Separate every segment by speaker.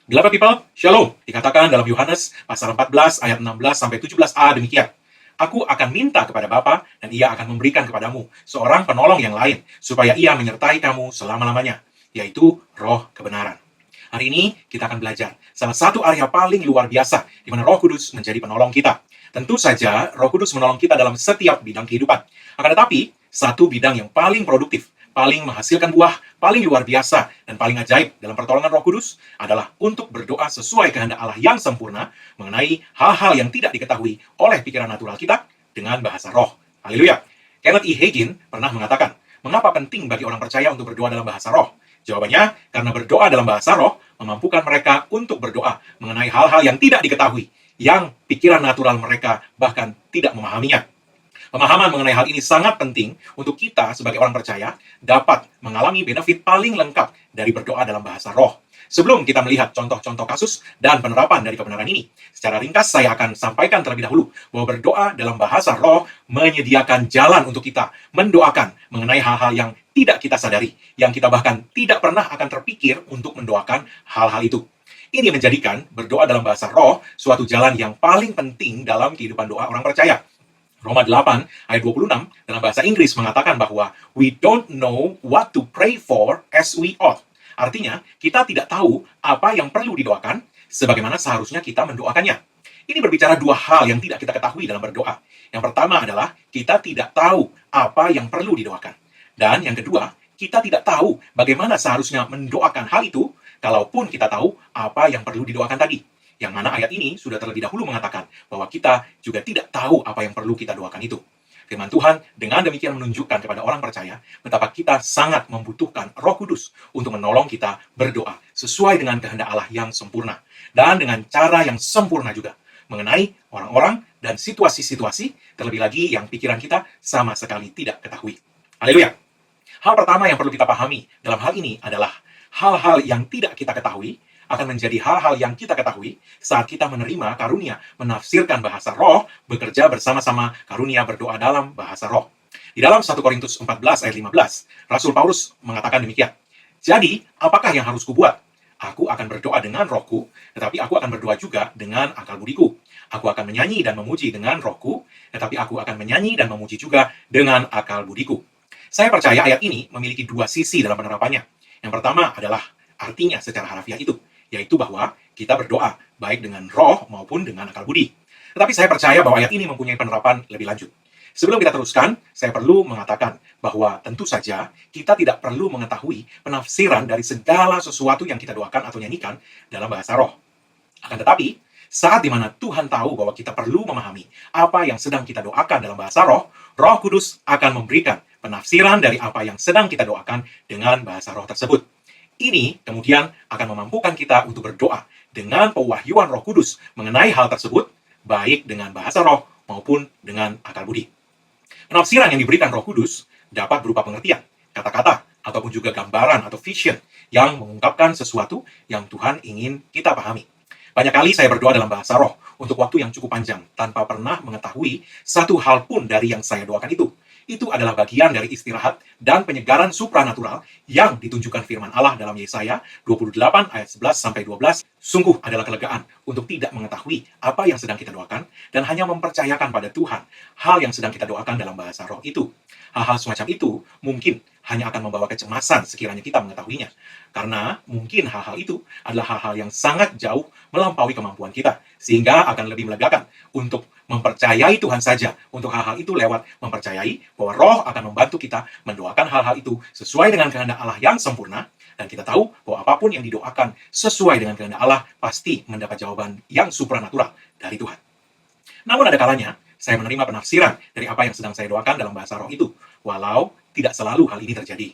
Speaker 1: Beloved people, Shalom. Dikatakan dalam Yohanes pasal 14 ayat 16 sampai 17a demikian. Aku akan minta kepada Bapa dan ia akan memberikan kepadamu seorang penolong yang lain supaya ia menyertai kamu selama-lamanya, yaitu Roh kebenaran. Hari ini kita akan belajar salah satu area paling luar biasa di mana Roh Kudus menjadi penolong kita. Tentu saja Roh Kudus menolong kita dalam setiap bidang kehidupan. Akan tetapi, satu bidang yang paling produktif, paling menghasilkan buah, paling luar biasa, dan paling ajaib dalam pertolongan Roh Kudus adalah untuk berdoa sesuai kehendak Allah yang sempurna mengenai hal-hal yang tidak diketahui oleh pikiran natural kita dengan bahasa roh. Haleluya. Kenneth E. Hagin pernah mengatakan, mengapa penting bagi orang percaya untuk berdoa dalam bahasa roh? Jawabannya, karena berdoa dalam bahasa roh memampukan mereka untuk berdoa mengenai hal-hal yang tidak diketahui, yang pikiran natural mereka bahkan tidak memahaminya. Pemahaman mengenai hal ini sangat penting untuk kita sebagai orang percaya dapat mengalami benefit paling lengkap dari berdoa dalam bahasa roh. Sebelum kita melihat contoh-contoh kasus dan penerapan dari kebenaran ini, secara ringkas saya akan sampaikan terlebih dahulu bahwa berdoa dalam bahasa roh menyediakan jalan untuk kita mendoakan mengenai hal-hal yang tidak kita sadari, yang kita bahkan tidak pernah akan terpikir untuk mendoakan hal-hal itu. Ini menjadikan berdoa dalam bahasa roh suatu jalan yang paling penting dalam kehidupan doa orang percaya. Roma 8 ayat 26 dalam bahasa Inggris mengatakan bahwa we don't know what to pray for as we ought. Artinya, kita tidak tahu apa yang perlu didoakan sebagaimana seharusnya kita mendoakannya. Ini berbicara dua hal yang tidak kita ketahui dalam berdoa. Yang pertama adalah kita tidak tahu apa yang perlu didoakan. Dan yang kedua, kita tidak tahu bagaimana seharusnya mendoakan hal itu kalaupun kita tahu apa yang perlu didoakan tadi. Yang mana ayat ini sudah terlebih dahulu mengatakan bahwa kita juga tidak tahu apa yang perlu kita doakan itu. Firman Tuhan dengan demikian menunjukkan kepada orang percaya betapa kita sangat membutuhkan Roh Kudus untuk menolong kita berdoa sesuai dengan kehendak Allah yang sempurna dan dengan cara yang sempurna juga mengenai orang-orang dan situasi-situasi terlebih lagi yang pikiran kita sama sekali tidak ketahui. Haleluya. Hal pertama yang perlu kita pahami dalam hal ini adalah hal-hal yang tidak kita ketahui akan menjadi hal-hal yang kita ketahui saat kita menerima karunia menafsirkan bahasa roh, bekerja bersama-sama karunia berdoa dalam bahasa roh. Di dalam 1 Korintus 14 ayat 15, Rasul Paulus mengatakan demikian. Jadi, apakah yang harus kubuat? Aku akan berdoa dengan rohku, tetapi aku akan berdoa juga dengan akal budiku. Aku akan menyanyi dan memuji dengan rohku, tetapi aku akan menyanyi dan memuji juga dengan akal budiku. Saya percaya ayat ini memiliki dua sisi dalam penerapannya. Yang pertama adalah artinya secara harafiah itu, yaitu bahwa kita berdoa baik dengan roh maupun dengan akal budi. Tetapi saya percaya bahwa ayat ini mempunyai penerapan lebih lanjut. Sebelum kita teruskan, saya perlu mengatakan bahwa tentu saja kita tidak perlu mengetahui penafsiran dari segala sesuatu yang kita doakan atau nyanyikan dalam bahasa roh. Akan tetapi, saat dimana Tuhan tahu bahwa kita perlu memahami apa yang sedang kita doakan dalam bahasa roh, Roh Kudus akan memberikan penafsiran dari apa yang sedang kita doakan dengan bahasa roh tersebut. Ini kemudian akan memampukan kita untuk berdoa dengan pewahyuan Roh Kudus mengenai hal tersebut, baik dengan bahasa roh maupun dengan akal budi. Penafsiran yang diberikan Roh Kudus dapat berupa pengertian, kata-kata, ataupun juga gambaran atau vision yang mengungkapkan sesuatu yang Tuhan ingin kita pahami. Banyak kali saya berdoa dalam bahasa roh untuk waktu yang cukup panjang tanpa pernah mengetahui satu hal pun dari yang saya doakan itu. Itu adalah bagian dari istirahat dan penyegaran supranatural yang ditunjukkan firman Allah dalam Yesaya 28 ayat 11-12. Sungguh adalah kelegaan untuk tidak mengetahui apa yang sedang kita doakan dan hanya mempercayakan pada Tuhan hal yang sedang kita doakan dalam bahasa roh itu. Hal-hal semacam itu mungkin hanya akan membawa kecemasan sekiranya kita mengetahuinya. Karena mungkin hal-hal itu adalah hal-hal yang sangat jauh melampaui kemampuan kita. Sehingga akan lebih melegakan untuk mempercayai Tuhan saja untuk hal-hal itu lewat mempercayai bahwa roh akan membantu kita mendoakan hal-hal itu sesuai dengan kehendak Allah yang sempurna, dan kita tahu bahwa apapun yang didoakan sesuai dengan kehendak Allah pasti mendapat jawaban yang supranatural dari Tuhan. Namun ada kalanya saya menerima penafsiran dari apa yang sedang saya doakan dalam bahasa roh itu, walau tidak selalu hal ini terjadi.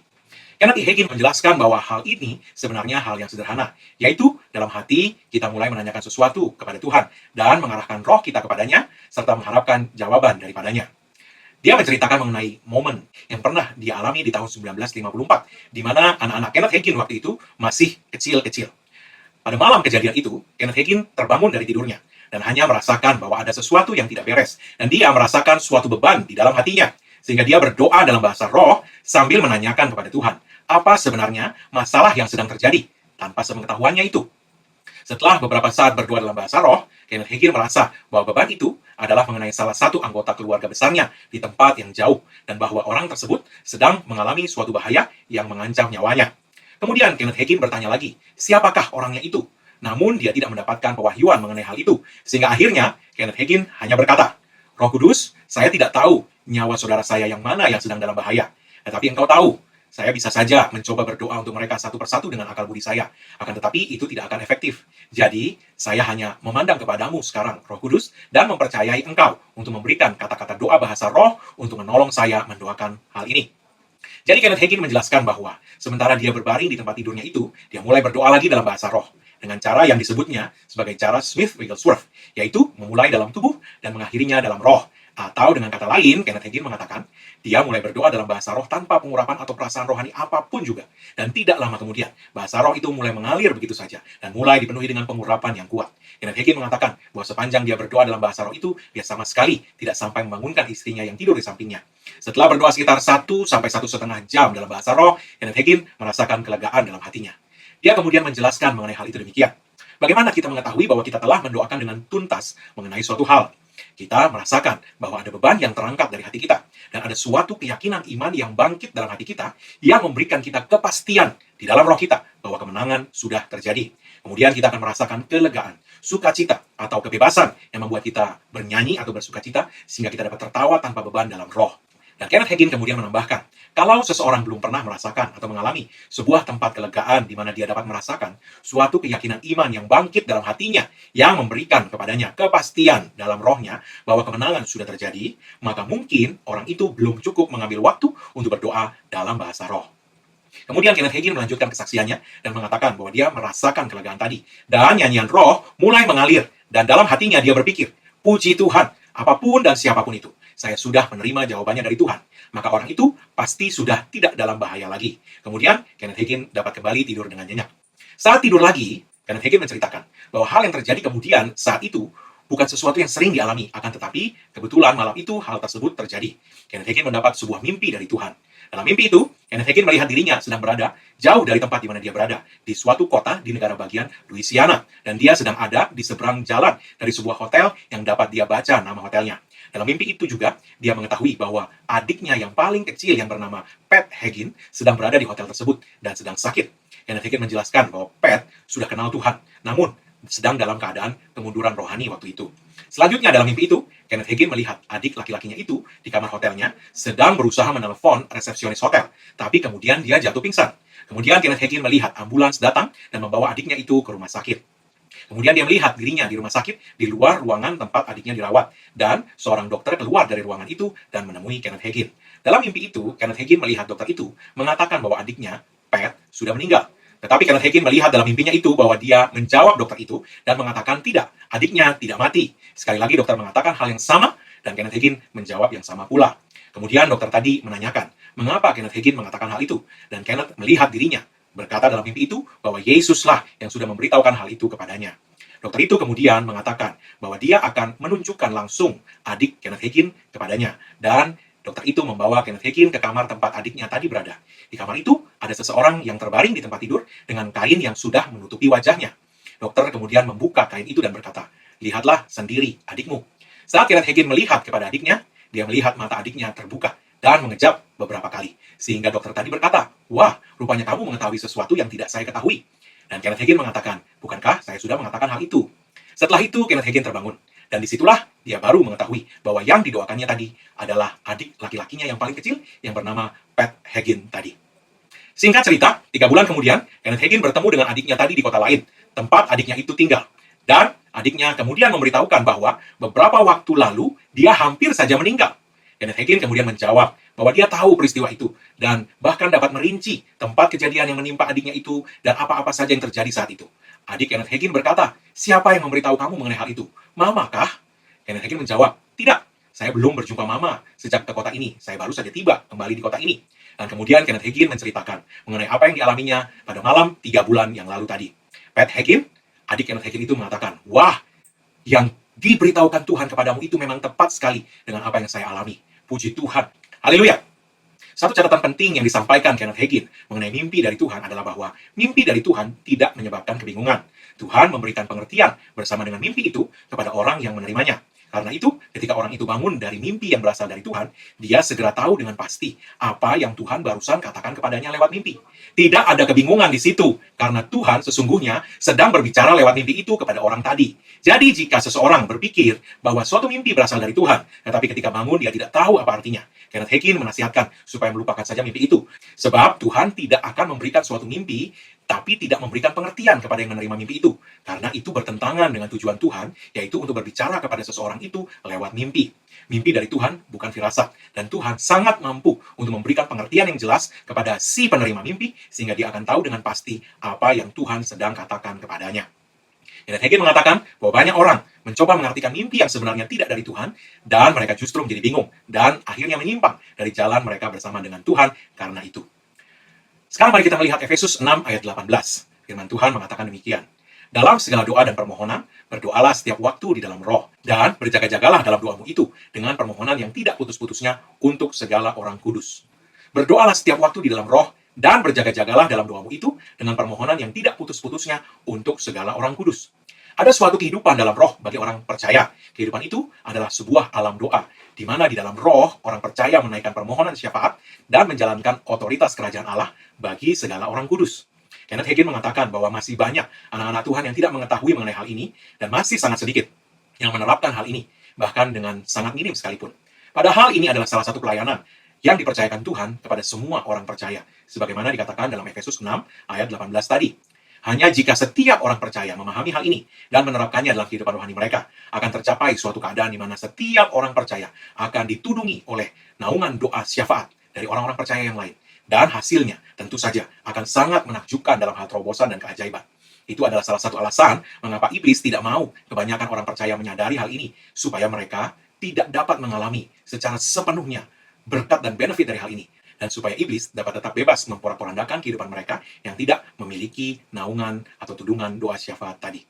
Speaker 1: Kenneth E. Hagin menjelaskan bahwa hal ini sebenarnya hal yang sederhana, yaitu dalam hati kita mulai menanyakan sesuatu kepada Tuhan dan mengarahkan roh kita kepadanya serta mengharapkan jawaban daripadanya. Dia menceritakan mengenai momen yang pernah dia alami di tahun 1954, di mana anak-anak Kenneth Hagin waktu itu masih kecil-kecil. Pada malam kejadian itu, Kenneth Hagin terbangun dari tidurnya dan hanya merasakan bahwa ada sesuatu yang tidak beres, dan dia merasakan suatu beban di dalam hatinya, sehingga dia berdoa dalam bahasa roh sambil menanyakan kepada Tuhan, apa sebenarnya masalah yang sedang terjadi tanpa sepengetahuannya itu. Setelah beberapa saat berdoa dalam bahasa roh, Kenneth Hagin merasa bahwa beban itu adalah mengenai salah satu anggota keluarga besarnya di tempat yang jauh, dan bahwa orang tersebut sedang mengalami suatu bahaya yang mengancam nyawanya. Kemudian Kenneth Hagin bertanya lagi, siapakah orangnya itu? Namun dia tidak mendapatkan pewahyuan mengenai hal itu, sehingga akhirnya Kenneth Hagin hanya berkata, Roh Kudus, saya tidak tahu nyawa saudara saya yang mana yang sedang dalam bahaya. Tetapi engkau tahu, saya bisa saja mencoba berdoa untuk mereka satu persatu dengan akal budi saya. Akan tetapi itu tidak akan efektif. Jadi, saya hanya memandang kepadamu sekarang, Roh Kudus, dan mempercayai engkau untuk memberikan kata-kata doa bahasa roh untuk menolong saya mendoakan hal ini. Jadi Kenneth Hagin menjelaskan bahwa sementara dia berbaring di tempat tidurnya itu, dia mulai berdoa lagi dalam bahasa roh dengan cara yang disebutnya sebagai cara Smith-Wigglesworth, yaitu memulai dalam tubuh dan mengakhirinya dalam roh. Atau dengan kata lain, Kenneth Hagin mengatakan, dia mulai berdoa dalam bahasa roh tanpa pengurapan atau perasaan rohani apapun juga. Dan tidak lama kemudian, bahasa roh itu mulai mengalir begitu saja dan mulai dipenuhi dengan pengurapan yang kuat. Kenneth Hagin mengatakan bahwa sepanjang dia berdoa dalam bahasa roh itu, dia sama sekali tidak sampai membangunkan istrinya yang tidur di sampingnya. Setelah berdoa sekitar 1 sampai 1,5 jam dalam bahasa roh, Kenneth Hagin merasakan kelegaan dalam hatinya. Dia kemudian menjelaskan mengenai hal itu demikian. Bagaimana kita mengetahui bahwa kita telah mendoakan dengan tuntas mengenai suatu hal? Kita merasakan bahwa ada beban yang terangkat dari hati kita. Dan ada suatu keyakinan iman yang bangkit dalam hati kita yang memberikan kita kepastian di dalam roh kita bahwa kemenangan sudah terjadi. Kemudian kita akan merasakan kelegaan, sukacita, atau kebebasan yang membuat kita bernyanyi atau bersukacita sehingga kita dapat tertawa tanpa beban dalam roh. Dan Kenneth Hagin kemudian menambahkan, kalau seseorang belum pernah merasakan atau mengalami sebuah tempat kelegaan di mana dia dapat merasakan suatu keyakinan iman yang bangkit dalam hatinya, yang memberikan kepadanya kepastian dalam rohnya bahwa kemenangan sudah terjadi, maka mungkin orang itu belum cukup mengambil waktu untuk berdoa dalam bahasa roh. Kemudian Kenneth Hagin melanjutkan kesaksiannya dan mengatakan bahwa dia merasakan kelegaan tadi. Dan nyanyian roh mulai mengalir, dan dalam hatinya dia berpikir, puji Tuhan, apapun dan siapapun itu, saya sudah menerima jawabannya dari Tuhan. Maka orang itu pasti sudah tidak dalam bahaya lagi. Kemudian Kenneth Hagin dapat kembali tidur dengan nyenyak. Saat tidur lagi, Kenneth Hagin menceritakan bahwa hal yang terjadi kemudian saat itu bukan sesuatu yang sering dialami, akan tetapi kebetulan malam itu hal tersebut terjadi. Kenneth Hagin mendapat sebuah mimpi dari Tuhan. Dalam mimpi itu, Kenneth Hagin melihat dirinya sedang berada jauh dari tempat di mana dia berada, di suatu kota di negara bagian Louisiana, dan dia sedang ada di seberang jalan dari sebuah hotel yang dapat dia baca nama hotelnya. Dalam mimpi itu juga, dia mengetahui bahwa adiknya yang paling kecil yang bernama Pat Hagin sedang berada di hotel tersebut dan sedang sakit. Kenneth Hagin menjelaskan bahwa Pat sudah kenal Tuhan, namun sedang dalam keadaan kemunduran rohani waktu itu. Selanjutnya dalam mimpi itu, Kenneth Hagin melihat adik laki-lakinya itu di kamar hotelnya sedang berusaha menelpon resepsionis hotel, tapi kemudian dia jatuh pingsan. Kemudian Kenneth Hagin melihat ambulans datang dan membawa adiknya itu ke rumah sakit. Kemudian dia melihat dirinya di rumah sakit di luar ruangan tempat adiknya dirawat, dan seorang dokter keluar dari ruangan itu dan menemui Kenneth Hagin. Dalam mimpi itu, Kenneth Hagin melihat dokter itu mengatakan bahwa adiknya, Pat, sudah meninggal. Tetapi Kenneth Hagin melihat dalam mimpinya itu bahwa dia menjawab dokter itu dan mengatakan tidak, adiknya tidak mati. Sekali lagi dokter mengatakan hal yang sama dan Kenneth Hagin menjawab yang sama pula. Kemudian dokter tadi menanyakan, mengapa Kenneth Hagin mengatakan hal itu? Dan Kenneth melihat dirinya berkata dalam mimpi itu bahwa Yesuslah yang sudah memberitahukan hal itu kepadanya. Dokter itu kemudian mengatakan bahwa dia akan menunjukkan langsung adik Kenneth Hagin kepadanya. Dan dokter itu membawa Kenneth Hagin ke kamar tempat adiknya tadi berada. Di kamar itu ada seseorang yang terbaring di tempat tidur dengan kain yang sudah menutupi wajahnya. Dokter kemudian membuka kain itu dan berkata, lihatlah sendiri adikmu. Saat Kenneth Hagin melihat kepada adiknya, dia melihat mata adiknya terbuka dan mengejap beberapa kali. Sehingga dokter tadi berkata, wah, rupanya kamu mengetahui sesuatu yang tidak saya ketahui. Dan Kenneth Hagin mengatakan, bukankah saya sudah mengatakan hal itu? Setelah itu, Kenneth Hagin terbangun. Dan disitulah dia baru mengetahui bahwa yang didoakannya tadi adalah adik laki-lakinya yang paling kecil yang bernama Pat Hagin tadi. Singkat cerita, 3 bulan kemudian, Kenneth Hagin bertemu dengan adiknya tadi di kota lain, tempat adiknya itu tinggal. Dan adiknya kemudian memberitahukan bahwa beberapa waktu lalu dia hampir saja meninggal. Kenneth Hagin kemudian menjawab bahwa dia tahu peristiwa itu dan bahkan dapat merinci tempat kejadian yang menimpa adiknya itu dan apa-apa saja yang terjadi saat itu. Adik Kenneth Hagin berkata, siapa yang memberitahu kamu mengenai hal itu? Mama kah? Kenneth Hagin menjawab, tidak, saya belum berjumpa Mama sejak ke kota ini. Saya baru saja tiba kembali di kota ini. Dan kemudian Kenneth Hagin menceritakan mengenai apa yang dialaminya pada malam 3 bulan yang lalu tadi. Pat Hagin, adik Kenneth Hagin itu mengatakan, wah, yang diberitahukan Tuhan kepadamu itu memang tepat sekali dengan apa yang saya alami. Puji Tuhan. Haleluya. Satu catatan penting yang disampaikan Kenneth Hagin mengenai mimpi dari Tuhan adalah bahwa mimpi dari Tuhan tidak menyebabkan kebingungan. Tuhan memberikan pengertian bersama dengan mimpi itu kepada orang yang menerimanya. Karena itu, ketika orang itu bangun dari mimpi yang berasal dari Tuhan, dia segera tahu dengan pasti apa yang Tuhan barusan katakan kepadanya lewat mimpi. Tidak ada kebingungan di situ, karena Tuhan sesungguhnya sedang berbicara lewat mimpi itu kepada orang tadi. Jadi jika seseorang berpikir bahwa suatu mimpi berasal dari Tuhan, tetapi ketika bangun dia tidak tahu apa artinya, Kenneth Hagin menasihatkan supaya melupakan saja mimpi itu. Sebab Tuhan tidak akan memberikan suatu mimpi tapi tidak memberikan pengertian kepada yang menerima mimpi itu. Karena itu bertentangan dengan tujuan Tuhan, yaitu untuk berbicara kepada seseorang itu lewat mimpi. Mimpi dari Tuhan bukan firasat, dan Tuhan sangat mampu untuk memberikan pengertian yang jelas kepada si penerima mimpi, sehingga dia akan tahu dengan pasti apa yang Tuhan sedang katakan kepadanya. Kenneth Hagin mengatakan bahwa banyak orang mencoba mengartikan mimpi yang sebenarnya tidak dari Tuhan, dan mereka justru menjadi bingung, dan akhirnya menyimpang dari jalan mereka bersama dengan Tuhan karena itu. Sekarang mari kita melihat Efesus 6 ayat 18. Firman Tuhan mengatakan demikian. Dalam segala doa dan permohonan, berdoalah setiap waktu di dalam roh. Dan berjaga-jagalah dalam doamu itu dengan permohonan yang tidak putus-putusnya untuk segala orang kudus. Berdoalah setiap waktu di dalam roh, dan berjaga-jagalah dalam doamu itu dengan permohonan yang tidak putus-putusnya untuk segala orang kudus. Ada suatu kehidupan dalam roh bagi orang percaya. Kehidupan itu adalah sebuah alam doa, di mana di dalam roh orang percaya menaikkan permohonan syafaat dan menjalankan otoritas kerajaan Allah bagi segala orang kudus. Kenneth Hagin mengatakan bahwa masih banyak anak-anak Tuhan yang tidak mengetahui mengenai hal ini, dan masih sangat sedikit yang menerapkan hal ini, bahkan dengan sangat minim sekalipun. Padahal ini adalah salah satu pelayanan yang dipercayakan Tuhan kepada semua orang percaya, sebagaimana dikatakan dalam Efesus 6 ayat 18 tadi. Hanya jika setiap orang percaya memahami hal ini dan menerapkannya dalam kehidupan rohani mereka, akan tercapai suatu keadaan di mana setiap orang percaya akan ditudungi oleh naungan doa syafaat dari orang-orang percaya yang lain. Dan hasilnya tentu saja akan sangat menakjubkan dalam hal terobosan dan keajaiban. Itu adalah salah satu alasan mengapa iblis tidak mau kebanyakan orang percaya menyadari hal ini, supaya mereka tidak dapat mengalami secara sepenuhnya berkat dan benefit dari hal ini, dan supaya iblis dapat tetap bebas memporak-porandakan kehidupan mereka yang tidak memiliki naungan atau tudungan doa syafaat tadi.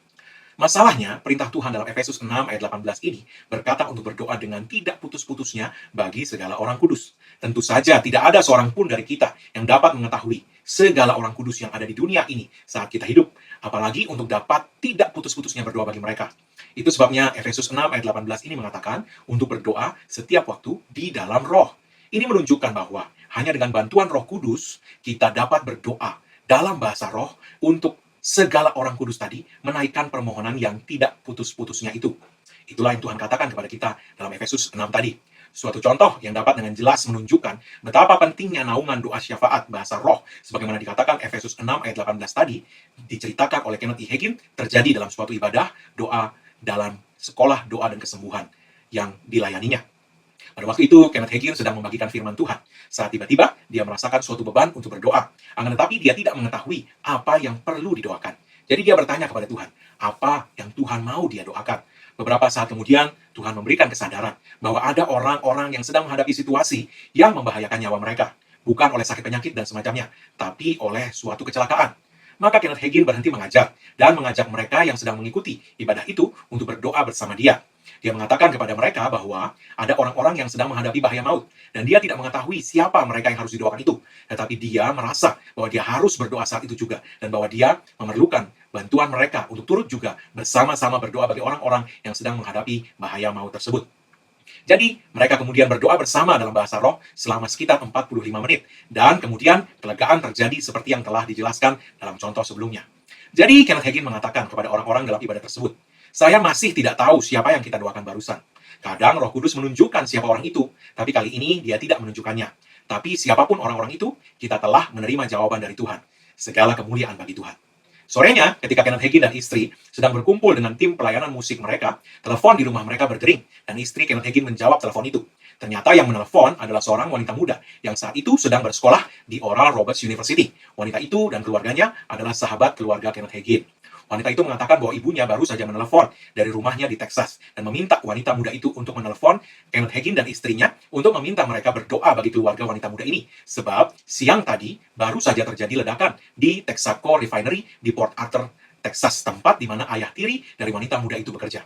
Speaker 1: Masalahnya, perintah Tuhan dalam Efesus 6 ayat 18 ini berkata untuk berdoa dengan tidak putus-putusnya bagi segala orang kudus. Tentu saja tidak ada seorang pun dari kita yang dapat mengetahui segala orang kudus yang ada di dunia ini saat kita hidup, apalagi untuk dapat tidak putus-putusnya berdoa bagi mereka. Itu sebabnya Efesus 6 ayat 18 ini mengatakan untuk berdoa setiap waktu di dalam roh. Ini menunjukkan bahwa hanya dengan bantuan Roh Kudus kita dapat berdoa dalam bahasa roh untuk segala orang kudus tadi, menaikkan permohonan yang tidak putus-putusnya itu. Itulah yang Tuhan katakan kepada kita dalam Efesus 6 tadi. Suatu contoh yang dapat dengan jelas menunjukkan betapa pentingnya naungan doa syafaat bahasa roh, sebagaimana dikatakan Efesus 6 ayat 18 tadi, diceritakan oleh Kenneth Hagin, terjadi dalam suatu ibadah doa dalam sekolah doa dan kesembuhan yang dilayaninya. Pada waktu itu, Kenneth Hagin sedang membagikan firman Tuhan. Saat tiba-tiba, dia merasakan suatu beban untuk berdoa. Akan tetapi, dia tidak mengetahui apa yang perlu didoakan. Jadi dia bertanya kepada Tuhan, apa yang Tuhan mau dia doakan? Beberapa saat kemudian, Tuhan memberikan kesadaran bahwa ada orang-orang yang sedang menghadapi situasi yang membahayakan nyawa mereka. Bukan oleh sakit penyakit dan semacamnya, tapi oleh suatu kecelakaan. Maka Kenneth Hagin berhenti mengajar, dan mengajak mereka yang sedang mengikuti ibadah itu untuk berdoa bersama dia. Dia mengatakan kepada mereka bahwa ada orang-orang yang sedang menghadapi bahaya maut, dan dia tidak mengetahui siapa mereka yang harus didoakan itu. Tetapi dia merasa bahwa dia harus berdoa saat itu juga, dan bahwa dia memerlukan bantuan mereka untuk turut juga bersama-sama berdoa bagi orang-orang yang sedang menghadapi bahaya maut tersebut. Jadi, mereka kemudian berdoa bersama dalam bahasa roh selama sekitar 45 menit, dan kemudian kelegaan terjadi seperti yang telah dijelaskan dalam contoh sebelumnya. Jadi, Kenneth Hagin mengatakan kepada orang-orang dalam ibadah tersebut, saya masih tidak tahu siapa yang kita doakan barusan. Kadang Roh Kudus menunjukkan siapa orang itu, tapi kali ini dia tidak menunjukkannya. Tapi siapapun orang-orang itu, kita telah menerima jawaban dari Tuhan. Segala kemuliaan bagi Tuhan. Sorenya, ketika Kenneth Hagin dan istri sedang berkumpul dengan tim pelayanan musik mereka, telepon di rumah mereka berdering, dan istri Kenneth Hagin menjawab telepon itu. Ternyata yang menelepon adalah seorang wanita muda yang saat itu sedang bersekolah di Oral Roberts University. Wanita itu dan keluarganya adalah sahabat keluarga Kenneth Hagin. Wanita itu mengatakan bahwa ibunya baru saja menelepon dari rumahnya di Texas dan meminta wanita muda itu untuk menelepon Kenneth Hagin dan istrinya untuk meminta mereka berdoa bagi keluarga wanita muda ini. Sebab siang tadi baru saja terjadi ledakan di Texaco Refinery di Port Arthur, Texas, tempat di mana ayah tiri dari wanita muda itu bekerja.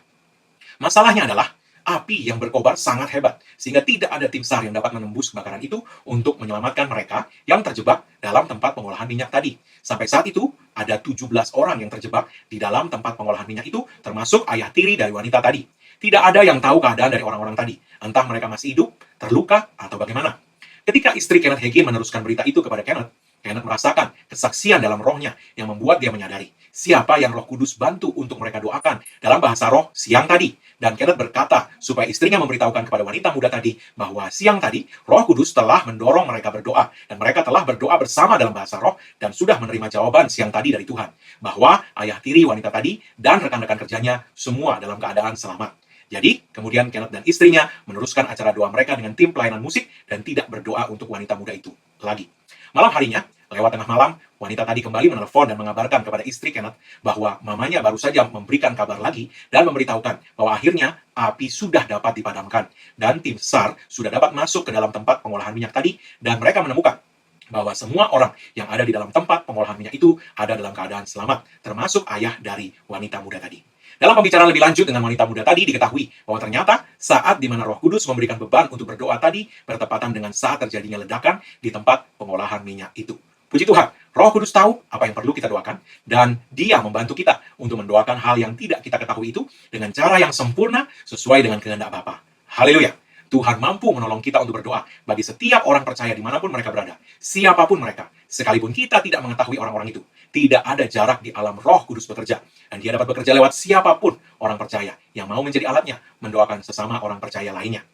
Speaker 1: Masalahnya adalah api yang berkobar sangat hebat, sehingga tidak ada tim SAR yang dapat menembus kebakaran itu untuk menyelamatkan mereka yang terjebak dalam tempat pengolahan minyak tadi. Sampai saat itu, ada 17 orang yang terjebak di dalam tempat pengolahan minyak itu, termasuk ayah tiri dari wanita tadi. Tidak ada yang tahu keadaan dari orang-orang tadi, entah mereka masih hidup, terluka, atau bagaimana. Ketika istri Kenneth Hagin meneruskan berita itu kepada Kenneth, Kenneth merasakan kesaksian dalam rohnya yang membuat dia menyadari siapa yang Roh Kudus bantu untuk mereka doakan dalam bahasa roh siang tadi. Dan Kenneth berkata supaya istrinya memberitahukan kepada wanita muda tadi bahwa siang tadi Roh Kudus telah mendorong mereka berdoa dan mereka telah berdoa bersama dalam bahasa roh dan sudah menerima jawaban siang tadi dari Tuhan bahwa ayah tiri wanita tadi dan rekan-rekan kerjanya semua dalam keadaan selamat. Jadi, kemudian Kenneth dan istrinya meneruskan acara doa mereka dengan tim pelayanan musik dan tidak berdoa untuk wanita muda itu lagi. Malam harinya, lewat tengah malam, wanita tadi kembali menelpon dan mengabarkan kepada istri Kenneth bahwa mamanya baru saja memberikan kabar lagi dan memberitahukan bahwa akhirnya api sudah dapat dipadamkan dan tim SAR sudah dapat masuk ke dalam tempat pengolahan minyak tadi dan mereka menemukan bahwa semua orang yang ada di dalam tempat pengolahan minyak itu ada dalam keadaan selamat, termasuk ayah dari wanita muda tadi. Dalam pembicaraan lebih lanjut dengan wanita muda tadi, diketahui bahwa ternyata saat di mana Roh Kudus memberikan beban untuk berdoa tadi bertepatan dengan saat terjadinya ledakan di tempat pengolahan minyak itu. Puji Tuhan, Roh Kudus tahu apa yang perlu kita doakan, dan Dia membantu kita untuk mendoakan hal yang tidak kita ketahui itu dengan cara yang sempurna sesuai dengan kehendak Bapa. Haleluya! Tuhan mampu menolong kita untuk berdoa bagi setiap orang percaya dimanapun mereka berada. Siapapun mereka, sekalipun kita tidak mengetahui orang-orang itu. Tidak ada jarak di alam Roh Kudus bekerja. Dan Dia dapat bekerja lewat siapapun orang percaya yang mau menjadi alatnya mendoakan sesama orang percaya lainnya.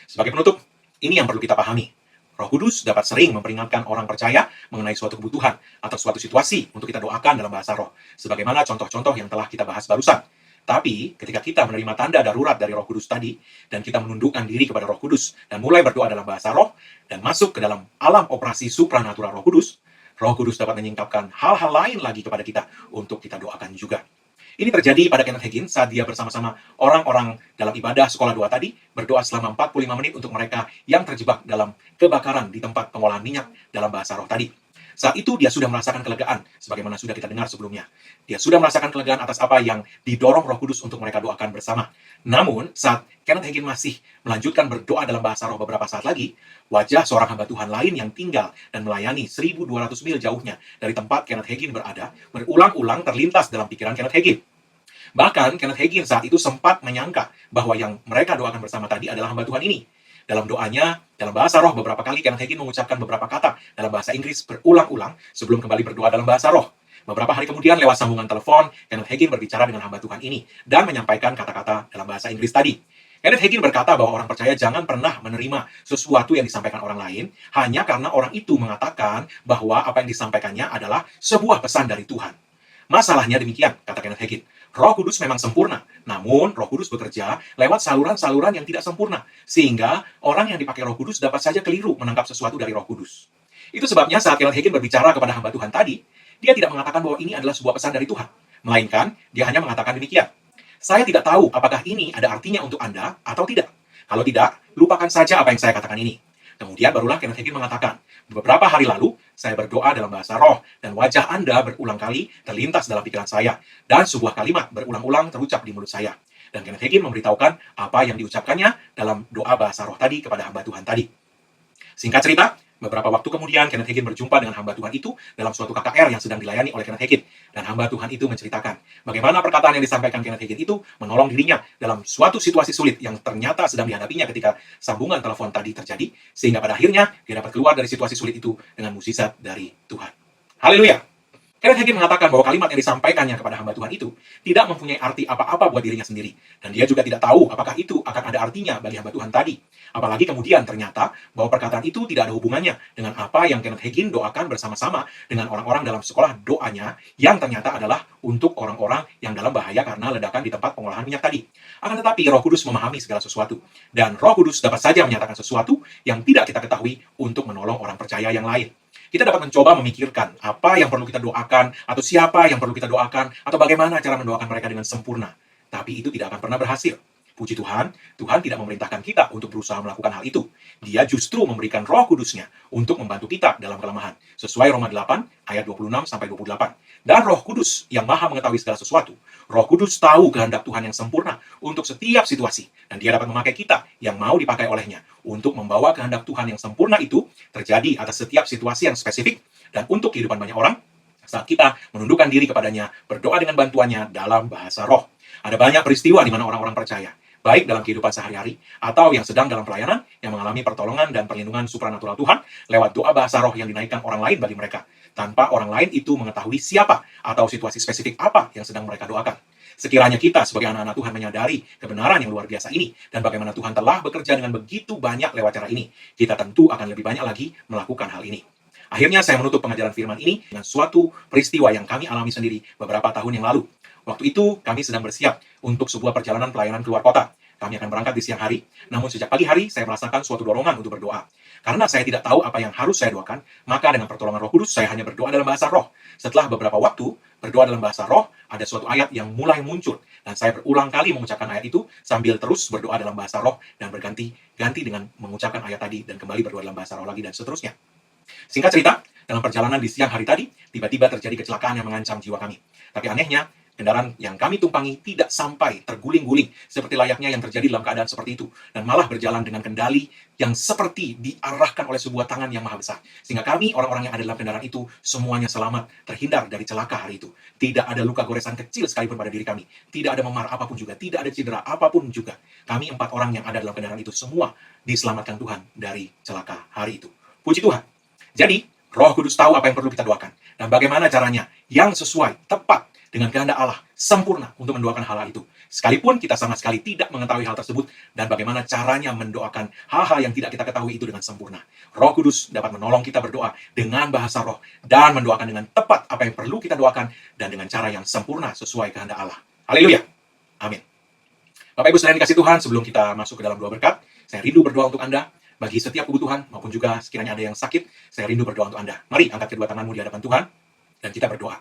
Speaker 1: Sebagai penutup, ini yang perlu kita pahami. Roh Kudus dapat sering memperingatkan orang percaya mengenai suatu kebutuhan atau suatu situasi untuk kita doakan dalam bahasa roh. Sebagaimana contoh-contoh yang telah kita bahas barusan. Tapi, ketika kita menerima tanda darurat dari Roh Kudus tadi, dan kita menundukkan diri kepada Roh Kudus, dan mulai berdoa dalam bahasa roh, dan masuk ke dalam alam operasi supranatural Roh Kudus dapat menyingkapkan hal-hal lain lagi kepada kita untuk kita doakan juga. Ini terjadi pada Kenneth Hagin saat dia bersama-sama orang-orang dalam ibadah sekolah doa tadi, berdoa selama 45 menit untuk mereka yang terjebak dalam kebakaran di tempat pengolahan minyak dalam bahasa roh tadi. Saat itu dia sudah merasakan kelegaan, sebagaimana sudah kita dengar sebelumnya. Dia sudah merasakan kelegaan atas apa yang didorong Roh Kudus untuk mereka doakan bersama. Namun, saat Kenneth Hagin masih melanjutkan berdoa dalam bahasa roh beberapa saat lagi, wajah seorang hamba Tuhan lain yang tinggal dan melayani 1.200 mil jauhnya dari tempat Kenneth Hagin berada, berulang-ulang terlintas dalam pikiran Kenneth Hagin. Bahkan, Kenneth Hagin saat itu sempat menyangka bahwa yang mereka doakan bersama tadi adalah hamba Tuhan ini. Dalam doanya, dalam bahasa roh beberapa kali Kenneth Hagin mengucapkan beberapa kata dalam bahasa Inggris berulang-ulang sebelum kembali berdoa dalam bahasa roh. Beberapa hari kemudian lewat sambungan telepon, Kenneth Hagin berbicara dengan hamba Tuhan ini dan menyampaikan kata-kata dalam bahasa Inggris tadi. Kenneth Hagin berkata bahwa orang percaya jangan pernah menerima sesuatu yang disampaikan orang lain hanya karena orang itu mengatakan bahwa apa yang disampaikannya adalah sebuah pesan dari Tuhan. Masalahnya demikian, kata Kenneth Hagin. Roh Kudus memang sempurna, namun Roh Kudus bekerja lewat saluran-saluran yang tidak sempurna, sehingga orang yang dipakai Roh Kudus dapat saja keliru menangkap sesuatu dari Roh Kudus. Itu sebabnya saat Kenneth Hagin berbicara kepada hamba Tuhan tadi, dia tidak mengatakan bahwa ini adalah sebuah pesan dari Tuhan, melainkan dia hanya mengatakan demikian. Saya tidak tahu apakah ini ada artinya untuk Anda atau tidak. Kalau tidak, lupakan saja apa yang saya katakan ini. Kemudian barulah Kenneth Hagin mengatakan, beberapa hari lalu, saya berdoa dalam bahasa roh, dan wajah Anda berulang kali terlintas dalam pikiran saya, dan sebuah kalimat berulang-ulang terucap di mulut saya. Dan Kenneth Hagin memberitahukan apa yang diucapkannya dalam doa bahasa roh tadi kepada hamba Tuhan tadi. Singkat cerita, beberapa waktu kemudian Kenneth Hagin berjumpa dengan hamba Tuhan itu dalam suatu KKR yang sedang dilayani oleh Kenneth Hagin. Dan hamba Tuhan itu menceritakan bagaimana perkataan yang disampaikan Kenneth Hagin itu menolong dirinya dalam suatu situasi sulit yang ternyata sedang dihadapinya ketika sambungan telepon tadi terjadi, sehingga pada akhirnya dia dapat keluar dari situasi sulit itu dengan mukjizat dari Tuhan. Haleluya! Kenneth Hagin mengatakan bahwa kalimat yang disampaikannya kepada hamba Tuhan itu tidak mempunyai arti apa-apa buat dirinya sendiri. Dan dia juga tidak tahu apakah itu akan ada artinya bagi hamba Tuhan tadi. Apalagi kemudian ternyata bahwa perkataan itu tidak ada hubungannya dengan apa yang Kenneth Hagin doakan bersama-sama dengan orang-orang dalam sekolah doanya yang ternyata adalah untuk orang-orang yang dalam bahaya karena ledakan di tempat pengolahan minyak tadi. Akan tetapi Roh Kudus memahami segala sesuatu. Dan Roh Kudus dapat saja menyatakan sesuatu yang tidak kita ketahui untuk menolong orang percaya yang lain. Kita dapat mencoba memikirkan apa yang perlu kita doakan, atau siapa yang perlu kita doakan, atau bagaimana cara mendoakan mereka dengan sempurna. Tapi itu tidak akan pernah berhasil. Puji Tuhan, Tuhan tidak memerintahkan kita untuk berusaha melakukan hal itu. Dia justru memberikan Roh Kudus-Nya untuk membantu kita dalam kelemahan, sesuai Roma 8 ayat 26-28. Dan Roh Kudus yang Maha mengetahui segala sesuatu. Roh Kudus tahu kehendak Tuhan yang sempurna untuk setiap situasi, dan Dia dapat memakai kita yang mau dipakai olehnya untuk membawa kehendak Tuhan yang sempurna itu terjadi atas setiap situasi yang spesifik dan untuk kehidupan banyak orang saat kita menundukkan diri kepadanya, berdoa dengan bantuannya dalam bahasa roh. Ada banyak peristiwa di mana orang-orang percaya, baik dalam kehidupan sehari-hari atau yang sedang dalam pelayanan, yang mengalami pertolongan dan perlindungan supranatural Tuhan lewat doa bahasa roh yang dinaikkan orang lain bagi mereka, tanpa orang lain itu mengetahui siapa atau situasi spesifik apa yang sedang mereka doakan. Sekiranya kita sebagai anak-anak Tuhan menyadari kebenaran yang luar biasa ini, dan bagaimana Tuhan telah bekerja dengan begitu banyak lewat cara ini, kita tentu akan lebih banyak lagi melakukan hal ini. Akhirnya saya menutup pengajaran firman ini dengan suatu peristiwa yang kami alami sendiri beberapa tahun yang lalu. Waktu itu kami sedang bersiap untuk sebuah perjalanan pelayanan keluar kota. Kami akan berangkat di siang hari, namun sejak pagi hari saya merasakan suatu dorongan untuk berdoa. Karena saya tidak tahu apa yang harus saya doakan, maka dengan pertolongan Roh Kudus saya hanya berdoa dalam bahasa roh. Setelah beberapa waktu berdoa dalam bahasa roh, ada suatu ayat yang mulai muncul, dan saya berulang kali mengucapkan ayat itu sambil terus berdoa dalam bahasa roh dan berganti-ganti dengan mengucapkan ayat tadi dan kembali berdoa dalam bahasa roh lagi dan seterusnya. Singkat cerita, dalam perjalanan di siang hari tadi, tiba-tiba terjadi kecelakaan yang mengancam jiwa kami. Tapi anehnya, kendaraan yang kami tumpangi tidak sampai terguling-guling seperti layaknya yang terjadi dalam keadaan seperti itu, dan malah berjalan dengan kendali yang seperti diarahkan oleh sebuah tangan yang maha besar. Sehingga kami, orang-orang yang ada dalam kendaraan itu, semuanya selamat terhindar dari celaka hari itu. Tidak ada luka goresan kecil sekalipun pada diri kami. Tidak ada memar apapun juga, tidak ada cedera apapun juga. Kami 4 orang yang ada dalam kendaraan itu semua diselamatkan Tuhan dari celaka hari itu. Puji Tuhan. Jadi, Roh Kudus tahu apa yang perlu kita doakan dan bagaimana caranya yang sesuai, tepat dengan kehendak Allah, sempurna untuk mendoakan hal itu. Sekalipun kita sama sekali tidak mengetahui hal tersebut dan bagaimana caranya mendoakan hal-hal yang tidak kita ketahui itu dengan sempurna. Roh Kudus dapat menolong kita berdoa dengan bahasa roh dan mendoakan dengan tepat apa yang perlu kita doakan dan dengan cara yang sempurna sesuai kehendak Allah. Haleluya. Amin. Bapak Ibu saudara yang dikasih Tuhan, sebelum kita masuk ke dalam doa berkat, saya rindu berdoa untuk Anda. Bagi setiap kebutuhan, maupun juga sekiranya ada yang sakit, saya rindu berdoa untuk Anda. Mari angkat kedua tanganmu di hadapan Tuhan, dan kita berdoa.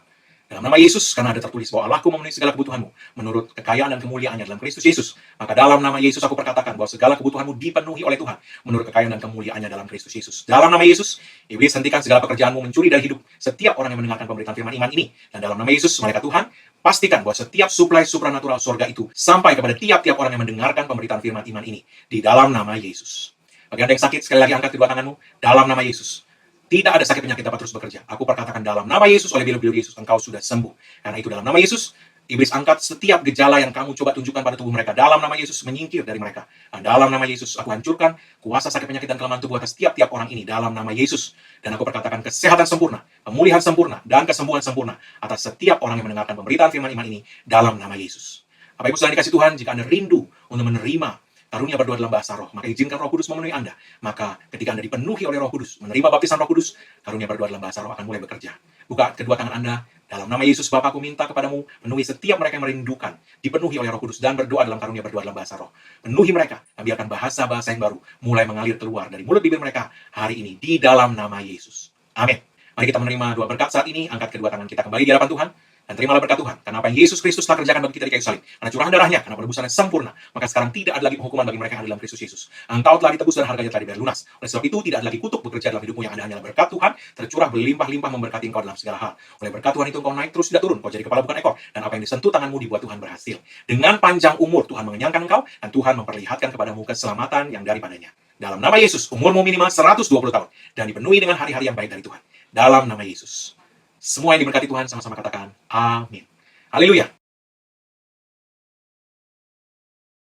Speaker 1: Dalam nama Yesus, karena ada tertulis bahwa Allahku memenuhi segala kebutuhanmu, menurut kekayaan dan kemuliaannya dalam Kristus Yesus. Maka dalam nama Yesus aku perkatakan bahwa segala kebutuhanmu dipenuhi oleh Tuhan, menurut kekayaan dan kemuliaannya dalam Kristus Yesus. Dalam nama Yesus, iblis hentikan segala pekerjaanmu mencuri dari hidup setiap orang yang mendengarkan pemberitaan firman iman ini. Dan dalam nama Yesus, malaikat Tuhan, pastikan bahwa setiap suplai supranatural surga itu sampai kepada tiap-tiap orang yang mendengarkan pemberitaan firman iman ini. Di dalam nama Yesus. Bagi Anda yang sakit, sekali lagi angkat kedua tanganmu. Dalam nama Yesus. Tidak ada sakit penyakit dapat terus bekerja. Aku perkatakan dalam nama Yesus, oleh bilu-bilu Yesus, engkau sudah sembuh. Karena itu dalam nama Yesus, iblis angkat setiap gejala yang kamu coba tunjukkan pada tubuh mereka. Dalam nama Yesus, menyingkir dari mereka. Dan dalam nama Yesus, aku hancurkan kuasa sakit penyakit dan kelemahan tubuh atas tiap-tiap orang ini. Dalam nama Yesus. Dan aku perkatakan kesehatan sempurna, pemulihan sempurna, dan kesembuhan sempurna atas setiap orang yang mendengarkan pemberitaan firman iman ini. Dalam nama Yesus. Bapak Ibu saudara dikasih Tuhan, jika Anda rindu untuk menerima karunia berdoa dalam bahasa roh, maka izinkan Roh Kudus memenuhi Anda. Maka ketika Anda dipenuhi oleh Roh Kudus, menerima baptisan Roh Kudus, karunia berdoa dalam bahasa roh akan mulai bekerja. Buka kedua tangan Anda. Dalam nama Yesus, Bapa, aku minta kepadamu, penuhi setiap mereka yang merindukan, dipenuhi oleh Roh Kudus, dan berdoa dalam karunia berdoa dalam bahasa roh. Penuhi mereka, dan biarkan bahasa-bahasa yang baru mulai mengalir keluar dari mulut bibir mereka hari ini, di dalam nama Yesus. Amin. Mari kita menerima dua berkat saat ini. Angkat kedua tangan kita kembali di hadapan Tuhan. Dan terimalah berkat Tuhan, karena apa yang Yesus Kristus telah kerjakan bagi kita di kayu salib, karena curahan darahnya, karena penebusan yang sempurna, maka sekarang tidak ada lagi penghukuman bagi mereka yang ada dalam Kristus Yesus. Engkau telah ditebus dan harganya telah dibayar lunas. Oleh sebab itu, tidak ada lagi kutuk bekerja dalam hidupmu, yang ada hanyalah berkat Tuhan, tercurah berlimpah-limpah memberkati engkau dalam segala hal. Oleh berkat Tuhan itu engkau naik terus tidak turun, kau jadi kepala bukan ekor, dan apa yang disentuh tanganmu dibuat Tuhan berhasil. Dengan panjang umur, Tuhan mengenyangkan engkau, dan Tuhan memperlihatkan kepadamu keselamatan yang daripadanya. Dalam nama Yesus, umurmu minimal 120 tahun, dan dipenuhi dengan hari-hari yang baik dari Tuhan. Dalam nama Yesus. Semua yang diberkati Tuhan sama-sama katakan, amin. Haleluya.